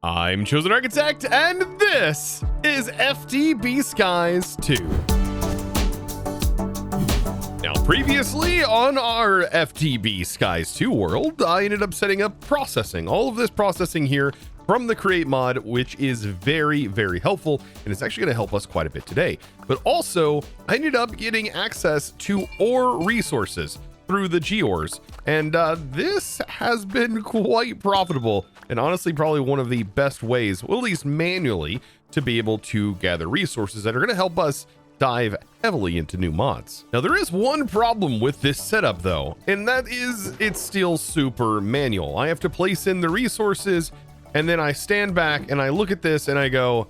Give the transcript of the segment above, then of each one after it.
I'm ChosenArchitect, and this is FTB Skies 2. Now, previously on our FTB Skies 2 world, I ended up setting up processing, all of this processing here from the create mod, which is very, very helpful, and it's actually going to help us quite a bit today. But also, I ended up getting access to ore resources through the geores, and this has been quite profitable, and honestly probably one of the best ways, well, at least manually, to be able to gather resources that are going to help us dive heavily into new mods. Now, there is one problem with this setup though, and that is it's still super manual. I have to place in the resources, and then I stand back and I look at this and I go,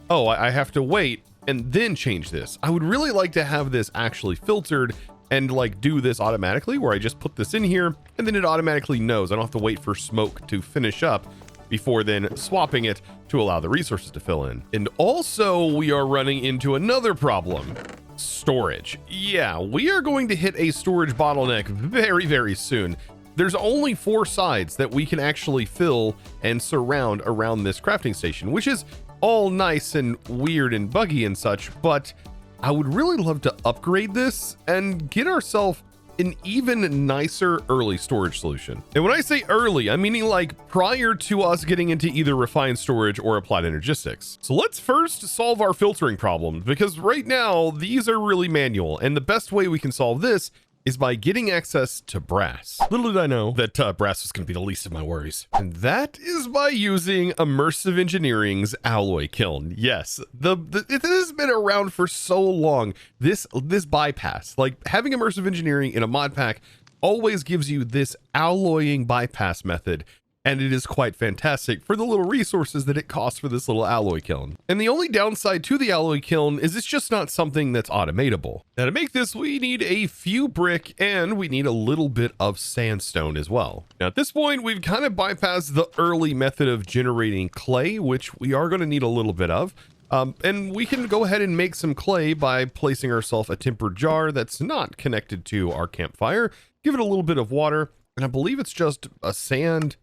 oh, I have to wait and then change this. I would really like to have this actually filtered and like do this automatically, where I just put this in here and then it automatically knows. I don't have to wait for smoke to finish up before then swapping it to allow the resources to fill in. And also we are running into another problem: storage. Yeah, we are going to hit a storage bottleneck very, very soon. There's only 4 sides that we can actually fill and surround around this crafting station, which is all nice and weird and buggy and such, but I would really love to upgrade this and get ourselves an even nicer early storage solution. And when I say early, I'm meaning like prior to us getting into either refined storage or applied energistics. So let's first solve our filtering problem, because right now these are really manual, and the best way we can solve this is by getting access to brass. Little did I know that brass was going to be the least of my worries. And that is by using Immersive Engineering's alloy kiln. Yes, it has been around for so long. This bypass, like having Immersive Engineering in a mod pack, always gives you this alloying bypass method. And it is quite fantastic for the little resources that it costs for this little alloy kiln. And the only downside to the alloy kiln is it's just not something that's automatable. Now, to make this, we need a few brick and we need a little bit of sandstone as well. Now, at this point, we've kind of bypassed the early method of generating clay, which we are going to need a little bit of. And we can go ahead and make some clay by placing ourselves a tempered jar that's not connected to our campfire. Give it a little bit of water, and I believe it's just a sand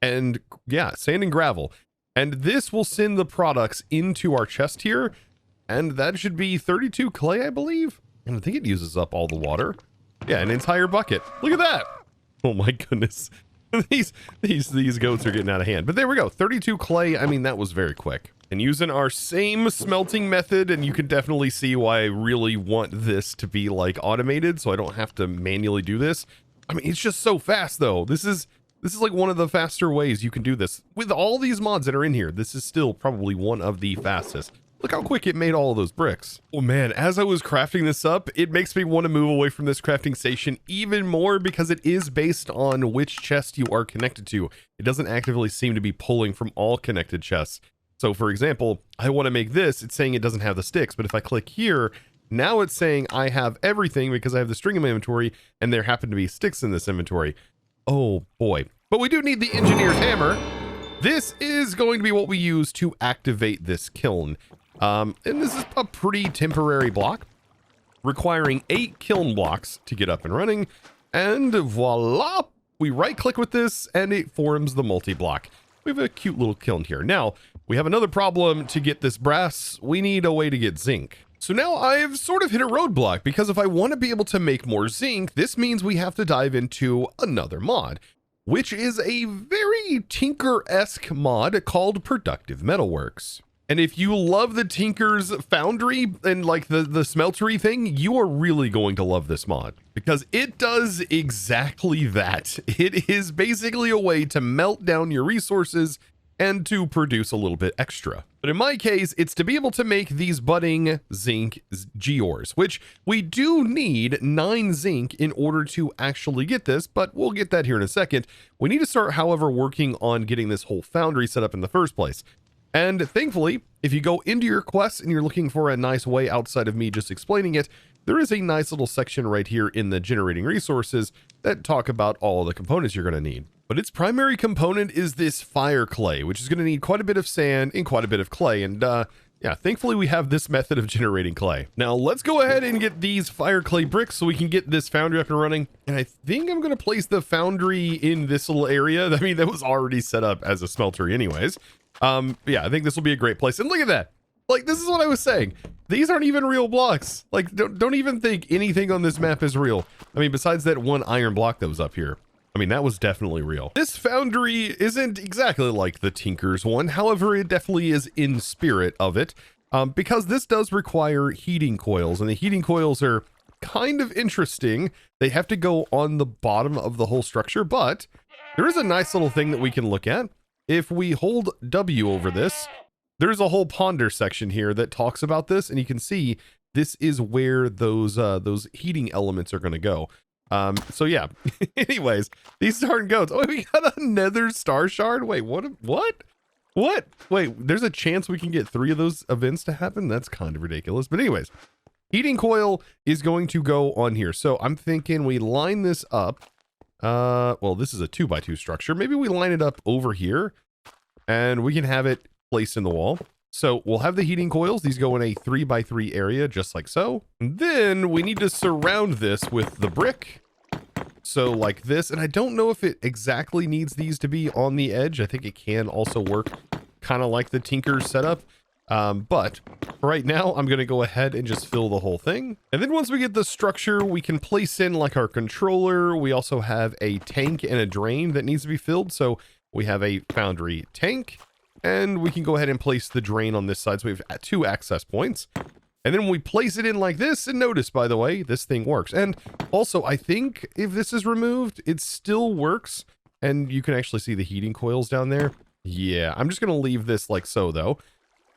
and gravel, and this will send the products into our chest here, and that should be 32 clay, I believe, and I think it uses up all the water. Yeah, an entire bucket. Look at that. Oh my goodness. these goats are getting out of hand, but there we go. 32 clay. I mean, that was very quick. And using our same smelting method, and you can definitely see why I really want this to be like automated so I don't have to manually do this. I mean, it's just so fast though. This is like one of the faster ways you can do this. With all these mods that are in here, this is still probably one of the fastest. Look how quick it made all of those bricks. Oh man, as I was crafting this up, it makes me want to move away from this crafting station even more, because it is based on which chest you are connected to. It doesn't actively seem to be pulling from all connected chests. So for example, I want to make this, it's saying it doesn't have the sticks, but if I click here, now it's saying I have everything because I have the string in my inventory and there happen to be sticks in this inventory. Oh boy. But we do need the engineer's hammer. This is going to be what we use to activate this kiln. And this is a pretty temporary block, requiring 8 kiln blocks to get up and running. And voila, we right click with this and it forms the multi-block. We have a cute little kiln here. Now, we have another problem to get this brass. We need a way to get zinc. So now I've sort of hit a roadblock, because if I want to be able to make more zinc, this means we have to dive into another mod, which is a very Tinker-esque mod called Productive Metalworks. And if you love the Tinker's foundry and like the smeltery thing, you are really going to love this mod, because it does exactly that. It is basically a way to melt down your resources and to produce a little bit extra. But in my case, it's to be able to make these budding zinc geores, which we do need 9 zinc in order to actually get this, but we'll get that here in a second. We need to start, however, working on getting this whole foundry set up in the first place. And thankfully, if you go into your quests and you're looking for a nice way outside of me just explaining it, there is a nice little section right here in the generating resources that talk about all the components you're going to need. But its primary component is this fire clay, which is going to need quite a bit of sand and quite a bit of clay. And yeah, thankfully we have this method of generating clay. Now let's go ahead and get these fire clay bricks so we can get this foundry up and running. And I think I'm going to place the foundry in this little area. I mean, that was already set up as a smeltery anyways. Yeah, I think this will be a great place. And look at that. Like, this is what I was saying. These aren't even real blocks. Like, don't even think anything on this map is real. I mean, besides that one iron block that was up here. I mean, that was definitely real. This foundry isn't exactly like the Tinker's one. However, it definitely is in spirit of it. Because this does require heating coils, and the heating coils are kind of interesting. They have to go on the bottom of the whole structure, but there is a nice little thing that we can look at. If we hold W over this, there's a whole ponder section here that talks about this, and you can see this is where those heating elements are going to go. So yeah. Anyways, these aren't goats. Oh, we got a Nether star shard. Wait, what? Wait, there's a chance we can get 3 of those events to happen? That's kind of ridiculous. But anyways, heating coil is going to go on here. So I'm thinking we line this up. Well, this is a 2x2 structure. Maybe we line it up over here and we can have it placed in the wall. So we'll have the heating coils. These go in a 3x3 area, just like so. And then we need to surround this with the brick. So like this, and I don't know if it exactly needs these to be on the edge. I think it can also work kind of like the Tinker's setup. But right now I'm going to go ahead and just fill the whole thing. And then once we get the structure, we can place in like our controller. We also have a tank and a drain that needs to be filled. So we have a foundry tank, and we can go ahead and place the drain on this side. So we have 2 access points. And then we place it in like this, and notice, by the way, this thing works. And also, I think if this is removed, it still works. And you can actually see the heating coils down there. Yeah, I'm just going to leave this like so, though.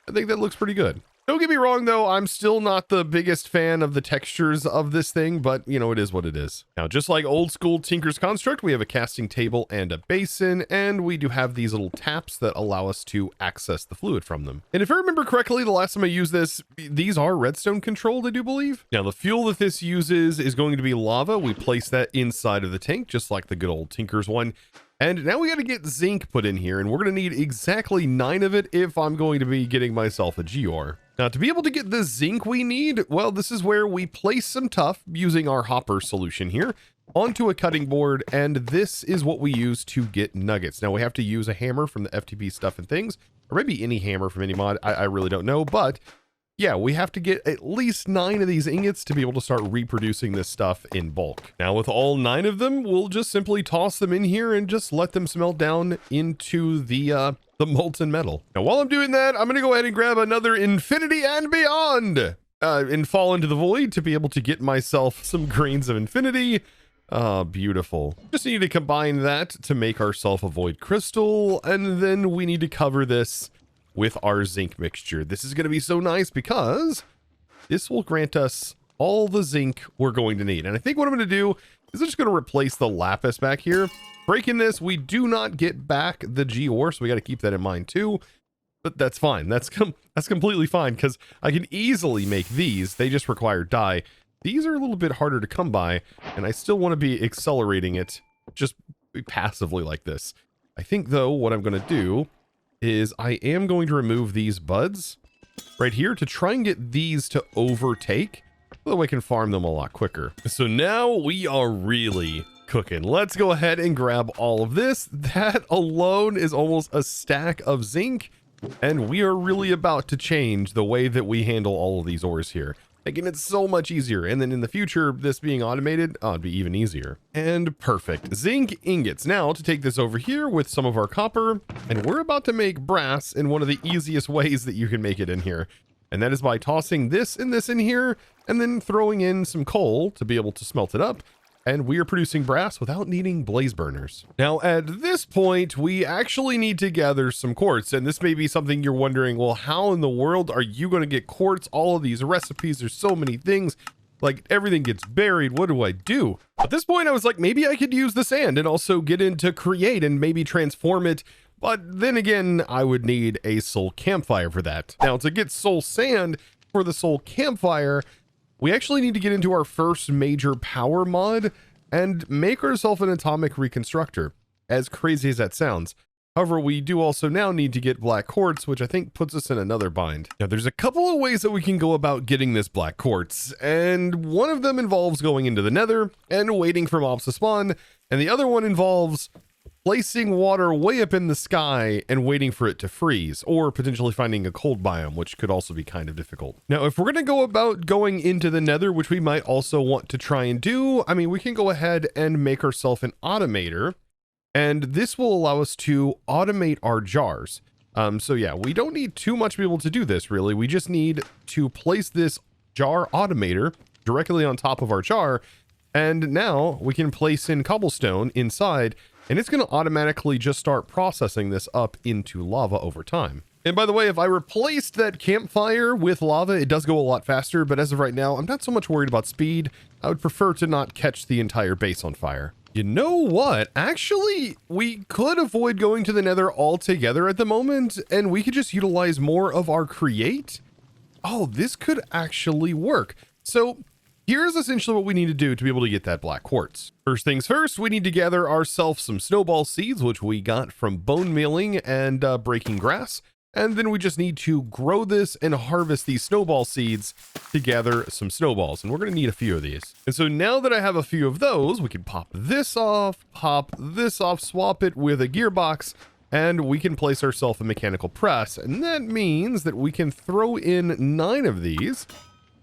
I think that looks pretty good. Don't get me wrong, though. I'm still not the biggest fan of the textures of this thing, but, you know, it is what it is. Now, just like old school Tinker's construct, we have a casting table and a basin, and we do have these little taps that allow us to access the fluid from them. And if I remember correctly, the last time I used this, these are redstone controlled, I do believe. Now, the fuel that this uses is going to be lava. We place that inside of the tank, just like the good old Tinker's one. And now we got to get zinc put in here, and we're going to need exactly 9 of it if I'm going to be getting myself a geore. Now, to be able to get the zinc we need, well, this is where we place some tuff using our hopper solution here onto a cutting board, and this is what we use to get nuggets. Now, we have to use a hammer from the FTB Stuff and Things, or maybe any hammer from any mod. I really don't know, but yeah, we have to get at least 9 of these ingots to be able to start reproducing this stuff in bulk. Now, with all 9 of them, we'll just simply toss them in here and just let them smelt down into the molten metal. Now, while I'm doing that, I'm going to go ahead and grab another infinity and beyond and fall into the void to be able to get myself some grains of infinity. Beautiful. Just need to combine that to make ourselves a void crystal, and then we need to cover this with our zinc mixture. This is going to be so nice because this will grant us all the zinc we're going to need. And I think what I'm going to do is I'm just going to replace the lapis back here. Breaking this, we do not get back the geore, so we got to keep that in mind too. But that's fine. That's completely fine because I can easily make these. They just require dye. These are a little bit harder to come by, and I still want to be accelerating it just passively like this. I think, though, what I'm going to do is I am going to remove these buds right here to try and get these to overtake so that we can farm them a lot quicker. So now we are really cooking. Let's go ahead and grab all of this. That alone is almost a stack of zinc, and we are really about to change the way that we handle all of these ores here, making it so much easier. And then in the future, this being automated, it'd be even easier. And perfect. Zinc ingots. Now to take this over here with some of our copper, and we're about to make brass in one of the easiest ways that you can make it in here. And that is by tossing this and this in here, and then throwing in some coal to be able to smelt it up. And we are producing brass without needing blaze burners. Now, at this point, we actually need to gather some quartz. And this may be something you're wondering, well, how in the world are you going to get quartz? All of these recipes, there's so many things. Like, everything gets buried. What do I do? At this point, I was like, maybe I could use the sand and also get into create and maybe transform it. But then again, I would need a soul campfire for that. Now, to get soul sand for the soul campfire, we actually need to get into our first major power mod and make ourselves an atomic reconstructor, as crazy as that sounds. However, we do also now need to get black quartz, which I think puts us in another bind. Now, there's a couple of ways that we can go about getting this black quartz, and one of them involves going into the Nether and waiting for mobs to spawn, and the other one involves placing water way up in the sky and waiting for it to freeze, or potentially finding a cold biome, which could also be kind of difficult. Now, if we're going to go about going into the Nether, which we might also want to try and do, I mean, we can go ahead and make ourselves an automator, and this will allow us to automate our jars. So yeah, we don't need too much to be able to do this, really. We just need to place this jar automator directly on top of our jar, and now we can place in cobblestone inside, and it's going to automatically just start processing this up into lava over time. And by the way, if I replaced that campfire with lava, it does go a lot faster, but as of right now, I'm not so much worried about speed. I would prefer to not catch the entire base on fire. You know what? Actually, we could avoid going to the Nether altogether at the moment, and we could just utilize more of our create. Oh, this could actually work. So here's essentially what we need to do to be able to get that black quartz. First things first, we need to gather ourselves some snowball seeds, which we got from bone mealing and breaking grass. And then we just need to grow this and harvest these snowball seeds to gather some snowballs. And we're going to need a few of these. And so now that I have a few of those, we can pop this off, swap it with a gearbox, and we can place ourselves a mechanical press. And that means that we can throw in 9 of these.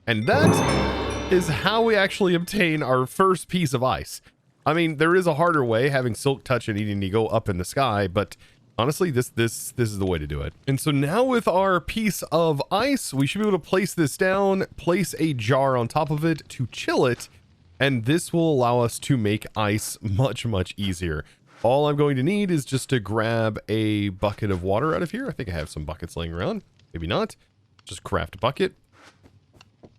And that is how we actually obtain our first piece of ice. I mean, there is a harder way, having silk touch and needing to go up in the sky, but honestly, this is the way to do it. And so now with our piece of ice, we should be able to place this down, place a jar on top of it to chill it, and this will allow us to make ice much, much easier. All I'm going to need is just to grab a bucket of water out of here. I think I have some buckets laying around. Maybe not. Just craft a bucket.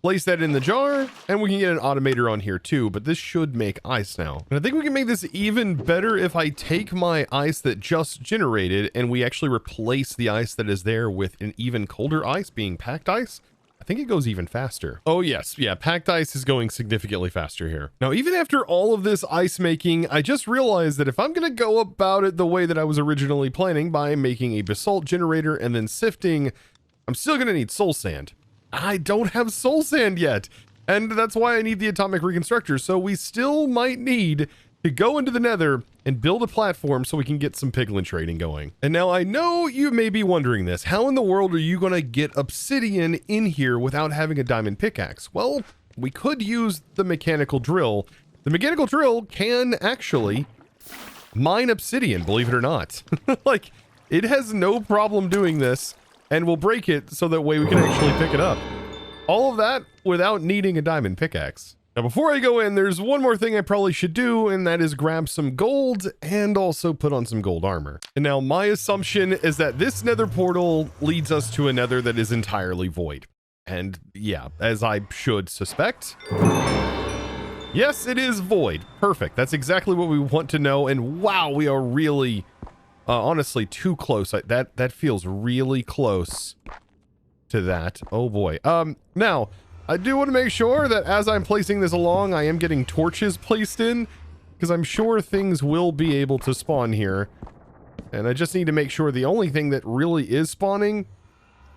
Place that in the jar, and we can get an automator on here too, but this should make ice now. And I think we can make this even better if I take my ice that just generated and we actually replace the ice that is there with an even colder ice, being packed ice. I think it goes even faster. Oh yes, yeah, packed ice is going significantly faster here. Now, even after all of this ice making, I just realized that if I'm gonna go about it the way that I was originally planning by making a basalt generator and then sifting, I'm still gonna need soul sand. I don't have soul sand yet, and that's why I need the atomic reconstructor. So we still might need to go into the Nether and build a platform so we can get some piglin trading going. And now I know you may be wondering this. How in the world are you going to get obsidian in here without having a diamond pickaxe? Well, we could use the mechanical drill. The mechanical drill can actually mine obsidian, believe it or not. Like, it has no problem doing this. And we'll break it so that way we can actually pick it up. All of that without needing a diamond pickaxe. Now, before I go in, there's one more thing I probably should do, and that is grab some gold and also put on some gold armor. And now my assumption is that this Nether portal leads us to a Nether that is entirely void. And yeah, as I should suspect, yes, it is void. Perfect. That's exactly what we want to know. And wow, we are really... honestly, too close. That feels really close to that. Oh boy. Now, I do want to make sure that as I'm placing this along, I am getting torches placed in, because I'm sure things will be able to spawn here. And I just need to make sure the only thing that really is spawning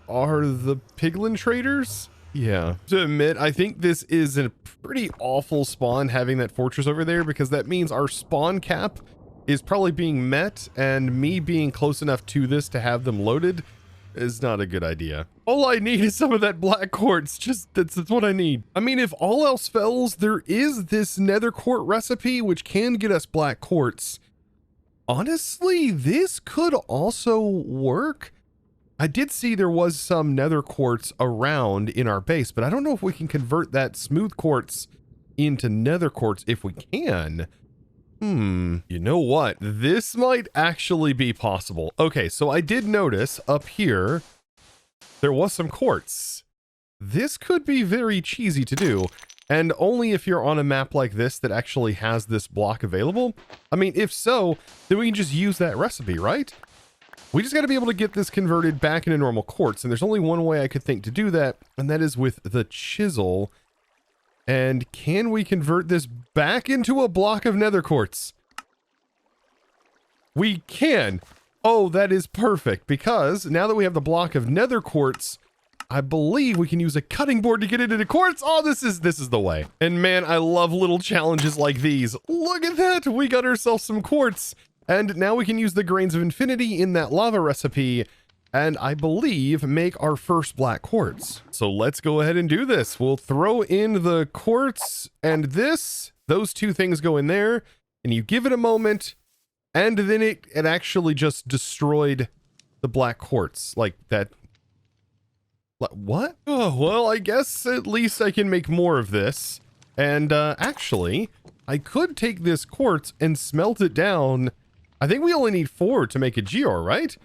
are the piglin traders. Yeah. To admit, I think this is a pretty awful spawn having that fortress over there, because that means our spawn cap is probably being met, and me being close enough to this to have them loaded is not a good idea. All I need is some of that black quartz. Just that's what I need. I mean, if all else fails, there is this nether quart recipe which can get us black quartz. Honestly, this could also work. I did see there was some nether quartz around in our base, but I don't know if we can convert that smooth quartz into nether quartz. If we can, you know what? This might actually be possible. Okay, so I did notice up here, there was some quartz. This could be very cheesy to do, and only if you're on a map like this that actually has this block available. I mean, if so, then we can just use that recipe, right? We just got to be able to get this converted back into normal quartz, and there's only one way I could think to do that, and that is with the chisel. And can we convert this back into a block of nether quartz? We can. Oh, that is perfect, because now that we have the block of nether quartz, I believe we can use a cutting board to get it into quartz. Oh, this is the way. And man, I love little challenges like these. Look at that. We got ourselves some quartz. And now we can use the grains of infinity in that lava recipe and I believe make our first black quartz. So let's go ahead and do this. We'll throw in the quartz and those two things go in there and you give it a moment and then it actually just destroyed the black quartz like that. What? Oh, well, I guess at least I can make more of this. And actually, I could take this quartz and smelt it down. I think we only need 4 to make a geore, right?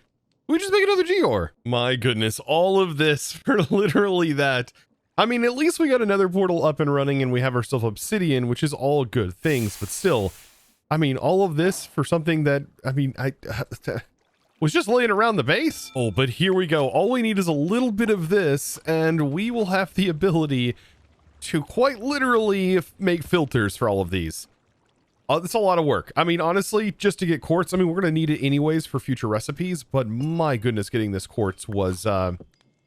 We just make another geore. My goodness, all of this for literally that. I mean, at least we got another portal up and running and we have ourselves obsidian, which is all good things, but still, I mean, all of this for something that, I mean, I was just laying around the base. Oh, but here we go. All we need is a little bit of this and we will have the ability to quite literally make filters for all of these. It's a lot of work. I mean, honestly, just to get quartz, I mean, we're going to need it anyways for future recipes, but my goodness, getting this quartz was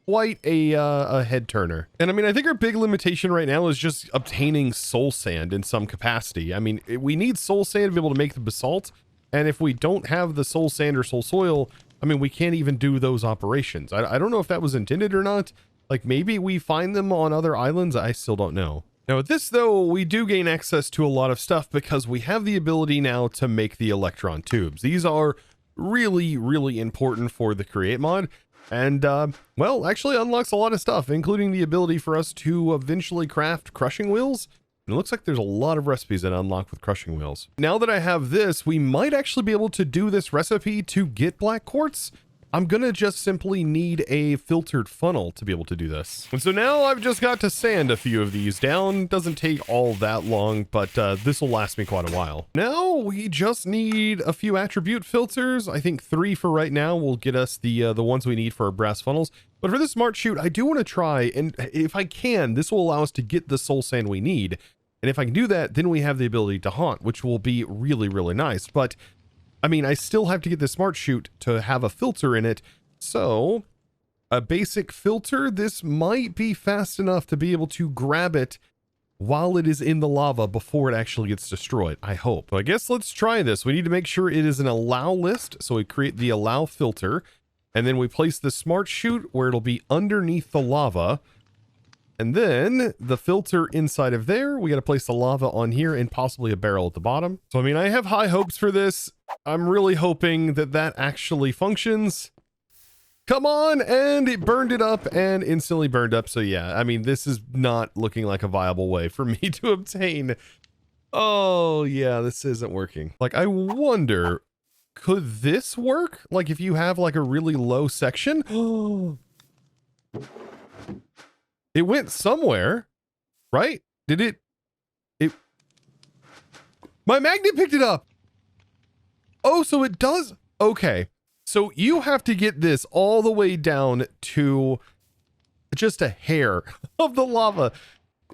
quite a head turner. And I mean, I think our big limitation right now is just obtaining soul sand in some capacity. I mean, we need soul sand to be able to make the basalt, and if we don't have the soul sand or soul soil, I mean, we can't even do those operations. I don't know if that was intended or not. Like, maybe we find them on other islands. I still don't know. Now with this though, we do gain access to a lot of stuff because we have the ability now to make the electron tubes. These are really, really important for the create mod and well, actually unlocks a lot of stuff, including the ability for us to eventually craft crushing wheels. And it looks like there's a lot of recipes that unlock with crushing wheels. Now that I have this, we might actually be able to do this recipe to get black quartz. I'm gonna just simply need a filtered funnel to be able to do this. And so now I've just got to sand a few of these down. Doesn't take all that long, but this will last me quite a while. Now we just need a few attribute filters. I think 3 for right now will get us the ones we need for our brass funnels. But for this smart chute, I do want to try, and if I can, this will allow us to get the soul sand we need. And if I can do that, then we have the ability to haunt, which will be really, really nice. But I mean, I still have to get the smart chute to have a filter in it. So a basic filter, this might be fast enough to be able to grab it while it is in the lava before it actually gets destroyed. I hope. So I guess let's try this. We need to make sure it is an allow list. So we create the allow filter and then we place the smart chute where it'll be underneath the lava. And then the filter inside of there, we got to place the lava on here and possibly a barrel at the bottom. So, I mean, I have high hopes for this. I'm really hoping that that actually functions. Come on. And it burned it up and instantly burned up. So yeah, I mean, this is not looking like a viable way for me to obtain. Oh yeah, this isn't working. Like, I wonder, could this work? Like if you have like a really low section? Oh. It went somewhere, right? Did it? My magnet picked it up. Oh, so it does. Okay. So you have to get this all the way down to just a hair of the lava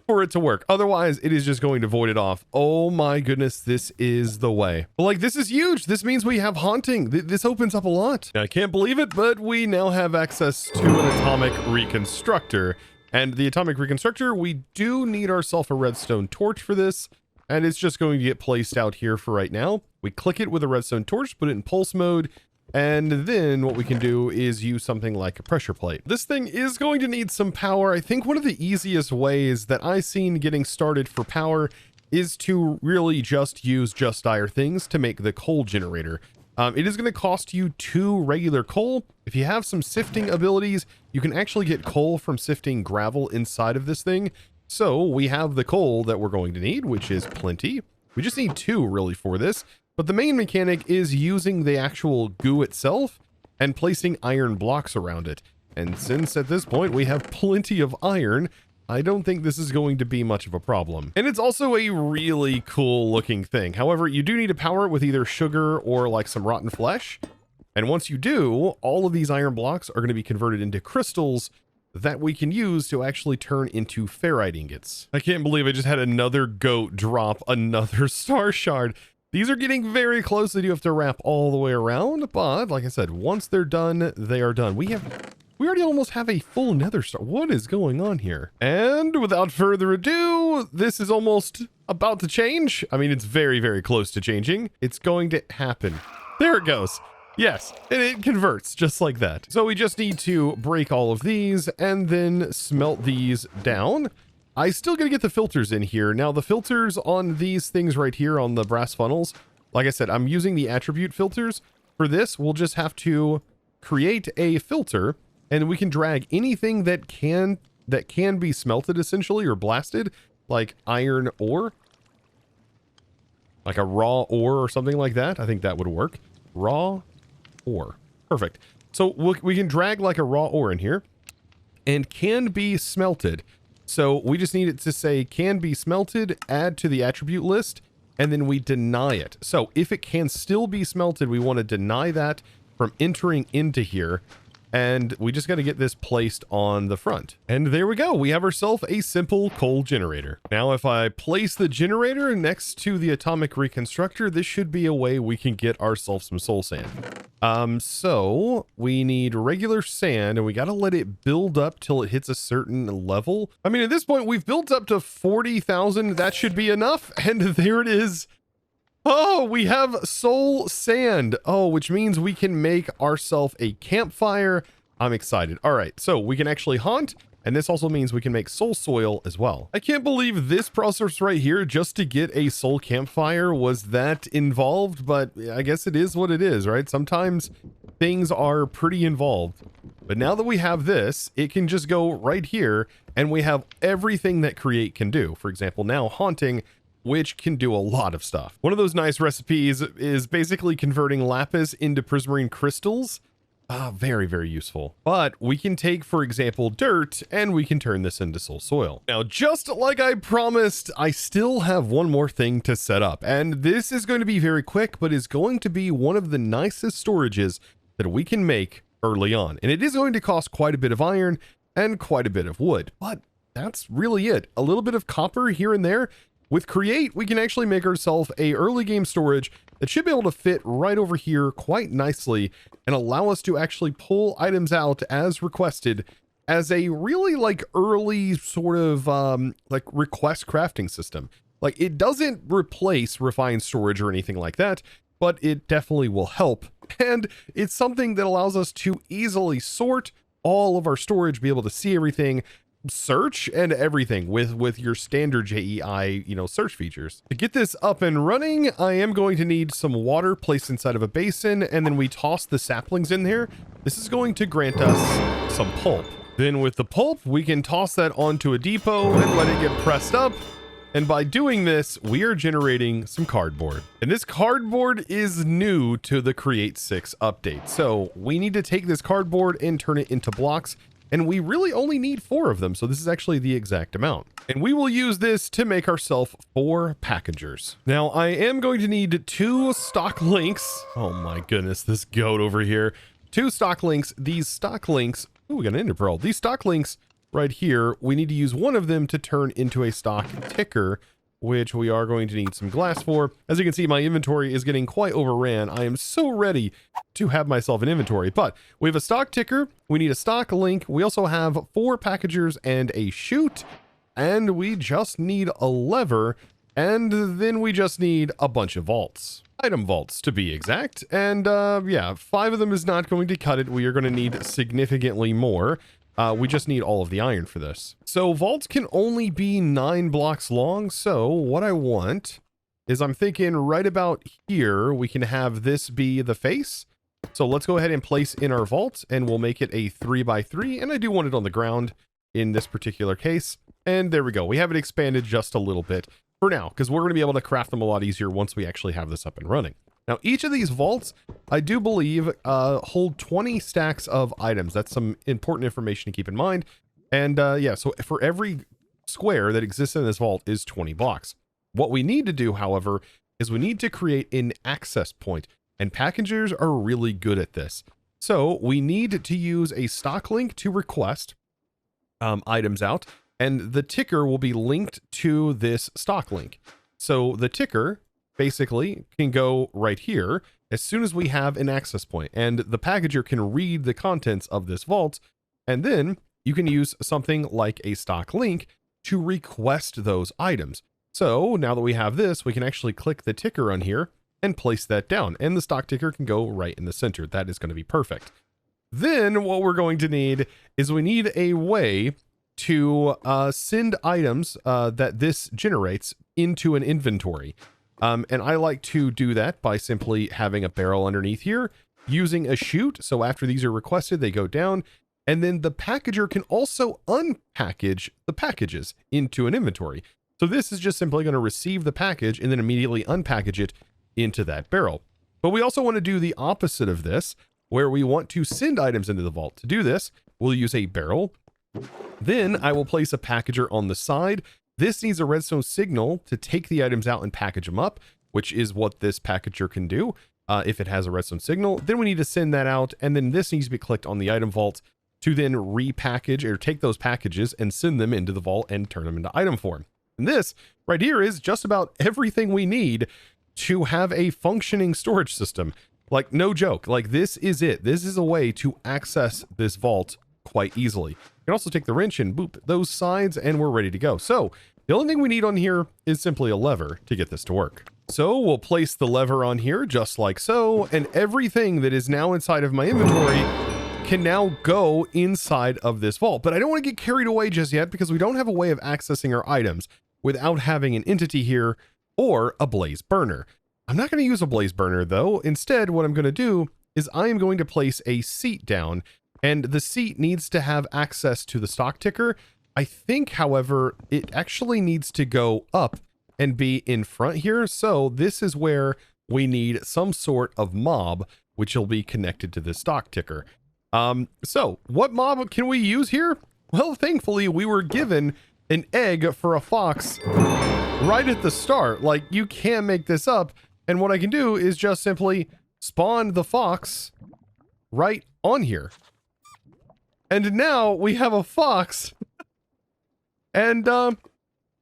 for it to work. Otherwise, it is just going to void it off. Oh my goodness, this is the way. But like, this is huge. This means we have haunting. This opens up a lot. I can't believe it, but we now have access to an atomic reconstructor. And the atomic reconstructor, we do need ourselves a redstone torch for this. And it's just going to get placed out here for right now. We click it with a redstone torch, put it in pulse mode. And then what we can do is use something like a pressure plate. This thing is going to need some power. I think one of the easiest ways that I've seen getting started for power is to really just use just dire things to make the coal generator. It is going to cost you 2 regular coal. If you have some sifting abilities, you can actually get coal from sifting gravel inside of this thing. So we have the coal that we're going to need, which is plenty. We just need 2 really for this. But the main mechanic is using the actual goo itself and placing iron blocks around it. And since at this point we have plenty of iron, I don't think this is going to be much of a problem. And it's also a really cool looking thing. However, you do need to power it with either sugar or like some rotten flesh. And once you do, all of these iron blocks are going to be converted into crystals that we can use to actually turn into ferrite ingots. I can't believe I just had another goat drop another star shard. These are getting very close. They do have to wrap all the way around, but like I said, once they're done, they are done. We already almost have a full nether star. What is going on here? And without further ado, this is almost about to change. I mean, it's very, very close to changing. It's going to happen. There it goes. Yes, and it converts just like that. So we just need to break all of these and then smelt these down. I still gotta get the filters in here. Now the filters on these things right here on the brass funnels, like I said, I'm using the attribute filters. For this, we'll just have to create a filter and we can drag anything that can be smelted essentially or blasted, like iron ore, like a raw ore or something like that. I think that would work. Raw ore. Perfect. So we can drag like a raw ore in here and can be smelted. So we just need it to say can be smelted, add to the attribute list, and then we deny it. So if it can still be smelted, we want to deny that from entering into here. And we just got to get this placed on the front. And there we go. We have ourselves a simple coal generator. Now, if I place the generator next to the atomic reconstructor, this should be a way we can get ourselves some soul sand. So we need regular sand and we got to let it build up till it hits a certain level. I mean, at this point, we've built up to 40,000. That should be enough. And there it is. Oh, we have soul sand. Oh, which means we can make ourselves a campfire. I'm excited. All right, so we can actually haunt, and this also means we can make soul soil as well. I can't believe this process right here just to get a soul campfire was that involved, but I guess it is what it is, right? Sometimes things are pretty involved. But now that we have this, it can just go right here, and we have everything that Create can do. For example, now haunting, which can do a lot of stuff. One of those nice recipes is basically converting lapis into prismarine crystals. Very, very useful. But we can take, for example, dirt, and we can turn this into soul soil. Now, just like I promised, I still have one more thing to set up. And this is going to be very quick, but is going to be one of the nicest storages that we can make early on. And it is going to cost quite a bit of iron and quite a bit of wood. But that's really it. A little bit of copper here and there. With Create, we can actually make ourselves a early game storage that should be able to fit right over here quite nicely and allow us to actually pull items out as requested as a really like early sort of like request crafting system. Like it doesn't replace refined storage or anything like that, but it definitely will help. And it's something that allows us to easily sort all of our storage, be able to see everything, search and everything with your standard JEI, search features. To get this up and running, I am going to need some water placed inside of a basin, and then we toss the saplings in there. This is going to grant us some pulp. Then with the pulp, we can toss that onto a depot and let it get pressed up. And by doing this, we are generating some cardboard. And this cardboard is new to the Create 6 update. So we need to take this cardboard and turn it into blocks. And we really only need 4 of them, so this is actually the exact amount. And we will use this to make ourselves 4 packagers. Now, I am going to need 2 stock links. Oh my goodness, this goat over here. 2 stock links. These stock links, oh, we got an ender pearl. These stock links right here, we need to use one of them to turn into a stock ticker, which we are going to need some glass for. As you can see, my inventory is getting quite overran. I am so ready to have myself an inventory, but we have a stock ticker. We need a stock link. We also have 4 packagers and a chute, and we just need a lever, and then we just need a bunch of vaults. Item vaults, to be exact. And yeah, 5 of them is not going to cut it. We are going to need significantly more. We just need all of the iron for this. So vaults can only be 9 blocks long. So what I want is I'm thinking right about here, we can have this be the face. So let's go ahead and place in our vault and we'll make it a 3x3. And I do want it on the ground in this particular case. And there we go. We have it expanded just a little bit for now, because we're going to be able to craft them a lot easier once we actually have this up and running. Now, each of these vaults, I do believe, hold 20 stacks of items. That's some important information to keep in mind. And yeah, so for every square that exists in this vault is 20 blocks. What we need to do, however, is we need to create an access point, and packagers are really good at this. So we need to use a stock link to request items out, and the ticker will be linked to this stock link. So the ticker basically can go right here as soon as we have an access point, and the packager can read the contents of this vault, and then you can use something like a stock link to request those items. So now that we have this, we can actually click the ticker on here, and place that down. And the stock ticker can go right in the center. That is going to be perfect. Then what we're going to need is we need a way to send items that this generates into an inventory. And I like to do that by simply having a barrel underneath here, using a chute. So after these are requested, they go down. And then the packager can also unpackage the packages into an inventory. So this is just simply going to receive the package and then immediately unpackage it into that barrel. But we also want to do the opposite of this, where we want to send items into the vault. To do this, we'll use a barrel. Then I will place a packager on the side. This needs a redstone signal to take the items out and package them up, which is what this packager can do if it has a redstone signal. Then we need to send that out, and then this needs to be clicked on the item vault to then repackage or take those packages and send them into the vault and turn them into item form. And this right here is just about everything we need to have a functioning storage system. Like, no joke, like this is it. This is a way to access this vault quite easily. You can also take the wrench and boop those sides and we're ready to go. So the only thing we need on here is simply a lever to get this to work. So we'll place the lever on here just like so, and everything that is now inside of my inventory can now go inside of this vault. But I don't want to get carried away just yet because we don't have a way of accessing our items without having an entity here or a blaze burner. I'm not going to use a blaze burner though. Instead, what I'm going to do is I am going to place a seat down, and the seat needs to have access to the stock ticker. I think, however, it actually needs to go up and be in front here. So this is where we need some sort of mob, which will be connected to the stock ticker. So what mob can we use here? Well, thankfully we were given an egg for a fox right at the start. Like, you can't make this up. And what I can do is just simply spawn the fox right on here. And now we have a fox and,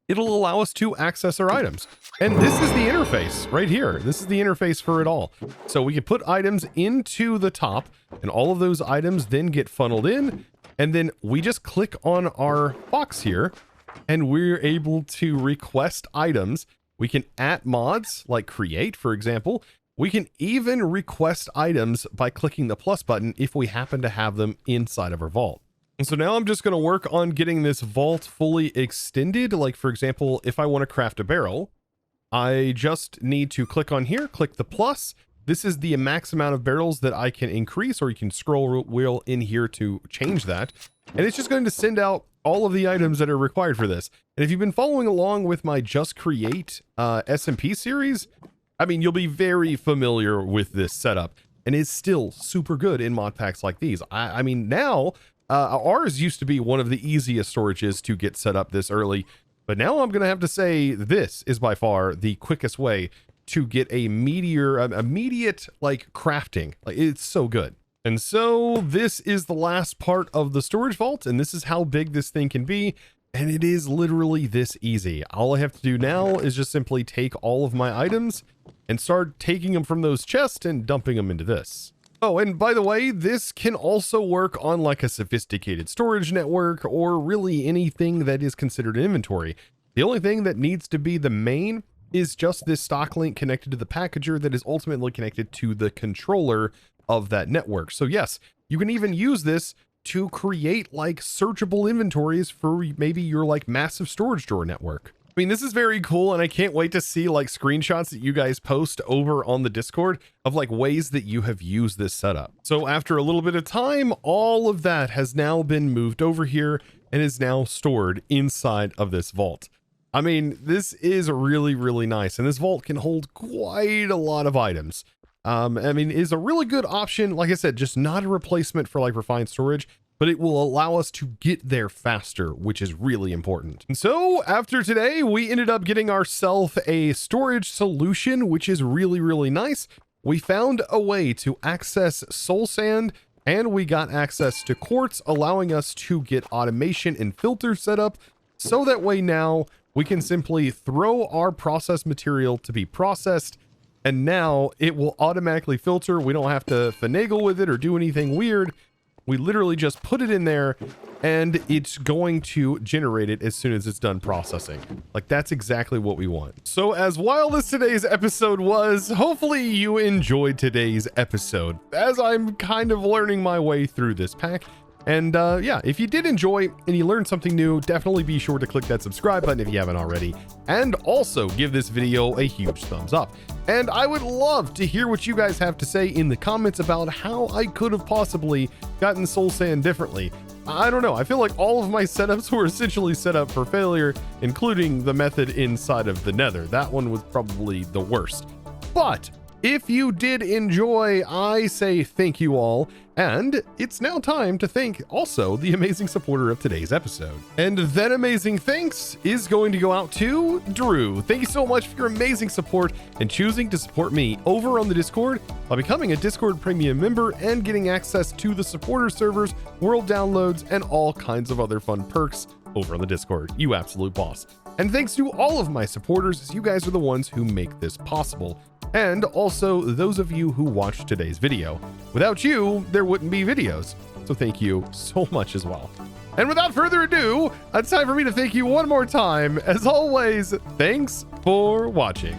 it'll allow us to access our items. And this is the interface right here. This is the interface for it all. So we can put items into the top, and all of those items then get funneled in. And then we just click on our box here, and we're able to request items. We can add mods, like create, for example. We can even request items by clicking the plus button if we happen to have them inside of our vault. And so now I'm just going to work on getting this vault fully extended. Like, for example, if I want to craft a barrel, I just need to click on here, click the plus. This is the max amount of barrels that I can increase, or you can scroll wheel in here to change that. And it's just going to send out all of the items that are required for this. And if you've been following along with my Just Create SMP series, I mean, you'll be very familiar with this setup, and it's still super good in mod packs like these. I mean, now... Ars used to be one of the easiest storages to get set up this early, but now I'm going to have to say this is by far the quickest way to get a immediate like crafting. Like, it's so good. And so this is the last part of the storage vault, and this is how big this thing can be. And it is literally this easy. All I have to do now is just simply take all of my items and start taking them from those chests and dumping them into this. Oh, and by the way, this can also work on like a sophisticated storage network or really anything that is considered an inventory. The only thing that needs to be the main is just this stock link connected to the packager that is ultimately connected to the controller of that network. So yes, you can even use this to create like searchable inventories for maybe your like massive storage drawer network. I mean, this is very cool, and I can't wait to see like screenshots that you guys post over on the Discord of like ways that you have used this setup. So after a little bit of time, all of that has now been moved over here and is now stored inside of this vault. I mean, this is really, really nice, and this vault can hold quite a lot of items. I mean, is a really good option. Like I said, just not a replacement for like refined storage, but it will allow us to get there faster, which is really important. And so after today, we ended up getting ourselves a storage solution, which is really, really nice. We found a way to access soul sand, and we got access to quartz, allowing us to get automation and filter set up. So that way now we can simply throw our process material to be processed, and now it will automatically filter. We don't have to finagle with it or do anything weird. We literally just put it in there and it's going to generate it as soon as it's done processing. Like, that's exactly what we want. So as wild as today's episode was, hopefully you enjoyed today's episode as I'm kind of learning my way through this pack. And yeah, if you did enjoy and you learned something new, definitely be sure to click that subscribe button if you haven't already. And also give this video a huge thumbs up. And I would love to hear what you guys have to say in the comments about how I could have possibly gotten soul sand differently. I don't know. I feel like all of my setups were essentially set up for failure, including the method inside of the Nether. That one was probably the worst. But if you did enjoy, I say thank you all, and it's now time to thank also the amazing supporter of today's episode. And that amazing thanks is going to go out to Drew. Thank you so much for your amazing support and choosing to support me over on the Discord by becoming a Discord premium member and getting access to the supporter servers, world downloads, and all kinds of other fun perks over on the Discord. You absolute boss. And thanks to all of my supporters, as you guys are the ones who make this possible. And also those of you who watched today's video. Without you, there wouldn't be videos. So thank you so much as well. And without further ado, it's time for me to thank you one more time. As always, thanks for watching.